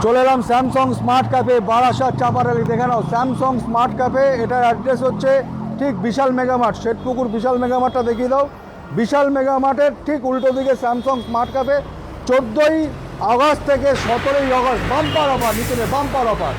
চলে এলাম Samsung smart cafe Barasat চাপারালি। দেখে নাও স্যামসাং স্মার্ট ক্যাফে, এটার অ্যাড্রেস হচ্ছে ঠিক বিশাল মেগামার্ট, শেঠপুকুর বিশাল মেগামার্টটা দেখিয়ে দাও। বিশাল মেগামার্টের ঠিক উল্টো দিকে স্যামসাং স্মার্ট ক্যাফে। 14ই আগস্ট থেকে 17ই আগস্ট বাম্পার অফার, নিচে বাম্পার অফার।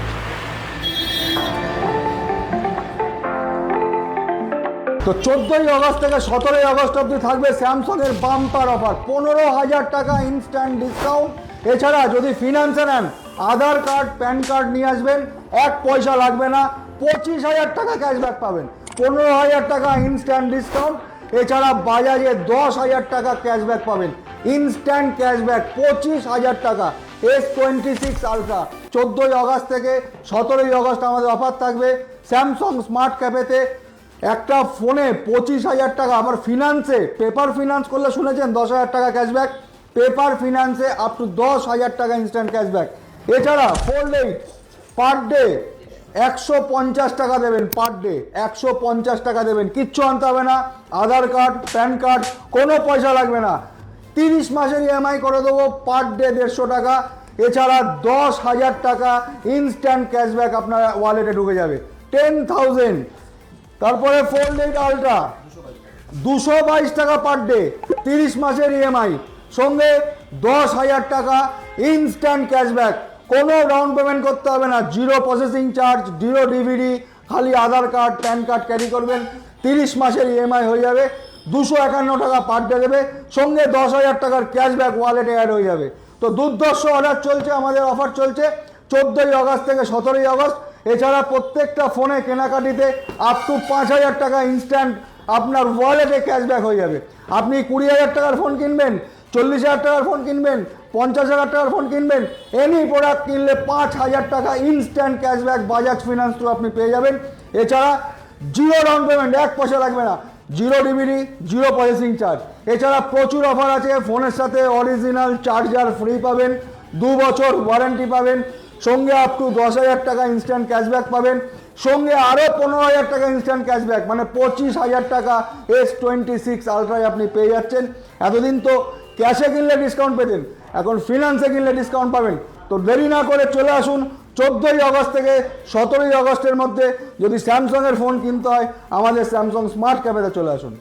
তো 14ই আগস্ট থেকে 17ই আগস্ট অবধি থাকবে স্যামসাংয়ের বাম্পার অফার, 15,000 টাকা ইনস্ট্যান্ট ডিসকাউন্ট। এছাড়া যদি ফিনান্সে নেন, আধার কার্ড প্যান কার্ড নিয়ে আসবেন, 1 পয়সা লাগবে না, 25,000 টাকা ক্যাশব্যাক পাবেন, 15,000 টাকা ইনস্ট্যান্ট ডিসকাউন্ট। এছাড়া বাজাজে 10,000 টাকা ক্যাশব্যাক পাবেন, ইনস্ট্যান্ট ক্যাশব্যাক 25,000 টাকা। S26 আলট্রা 14ই আগস্ট থেকে 17ই আগস্ট আমাদের অফার থাকবে স্যামসাং স্মার্ট ক্যাফেতে। একটা ফোনে 25,000 টাকা, আবার ফিনান্সে পেপার ফিনান্স করলে শুনেছেন 10,000 টাকা ক্যাশব্যাক, পেপার ফিনান্সে আপ টু 10,000 টাকা ইনস্ট্যান্ট ক্যাশব্যাক। এছাড়া ফোল্ড 8 পার ডে 150 টাকা দেবেন, পার ডে 150 টাকা দেবেন, কিচ্ছু আনতে হবে না, আধার কার্ড প্যান কার্ড কোনো পয়সা লাগবে না। 30 মাসের ইএমআই করে দেবো, পার ডে 150 টাকা। এছাড়া 10,000 টাকা ইনস্ট্যান্ট ক্যাশব্যাক আপনার ওয়ালেটে ঢুকে যাবে, 10,000। তারপরে ফোল্ড 8 আলট্রা 222 টাকা পার ডে, 30 মাসের ইএমআই, সঙ্গে 10,000 টাকা ইনস্ট্যান্ট ক্যাশব্যাক। কোনো ডাউন পেমেন্ট করতে হবে না, zero processing charge, zero DVD, খালি আধার কার্ড প্যান কার্ড ক্যারি করবেন, 30 মাসের ইএমআই হয়ে যাবে, 251 টাকা পার ডে দেবে, সঙ্গে 10,000 টাকার ক্যাশব্যাক ওয়ালেটে অ্যাড হয়ে যাবে। তো দুর্ধর্ষ অর্ডার চলছে, আমাদের অফার চলছে 14ই আগস্ট থেকে 17ই আগস্ট। এছাড়া প্রত্যেকটা ফোনে কেনাকাটিতে আপ টু 5,000 টাকা ইনস্ট্যান্ট আপনার ওয়ালেটে ক্যাশব্যাক হয়ে যাবে। আপনি 20,000 টাকার ফোন কিনবেন, 40,000 টাকার ফোন কিনবেন, 50,000 টাকার ফোন কিনবেন, এনি প্রোডাক্ট কিনলে 5,000 টাকা instant cashback Bajaj finance through আপনি পেয়ে যাবেন। এছাড়া জিরো ডাউন পেমেন্ট, 1 পয়সা লাগবে না, zero DVD, zero processing charge. এছাড়া প্রচুর অফার আছে, ফোনের সাথে অরিজিনাল চার্জার ফ্রি পাবেন, 2 বছর ওয়ারেন্টি পাবেন, সঙ্গে আপ টু 10,000 টাকা ইনস্ট্যান্ট ক্যাশব্যাক পাবেন, সঙ্গে আরও 15,000 টাকা ইনস্ট্যান্ট ক্যাশব্যাক, মানে 25,000 টাকা S26 আলট্রায় আপনি পেয়ে যাচ্ছেন। এতদিন তো ক্যাশে কিনলে ডিসকাউন্ট পেতেন, এখন ফিনান্সে কিনলে ডিসকাউন্ট পাবেন। তো দেরি না করে চলে আসুন 14ই আগস্ট থেকে 17ই আগস্টের মধ্যে। যদি স্যামসাংয়ের ফোন কিনতে হয়, আমাদের স্যামসাং স্মার্ট ক্যাফেতে চলে আসুন।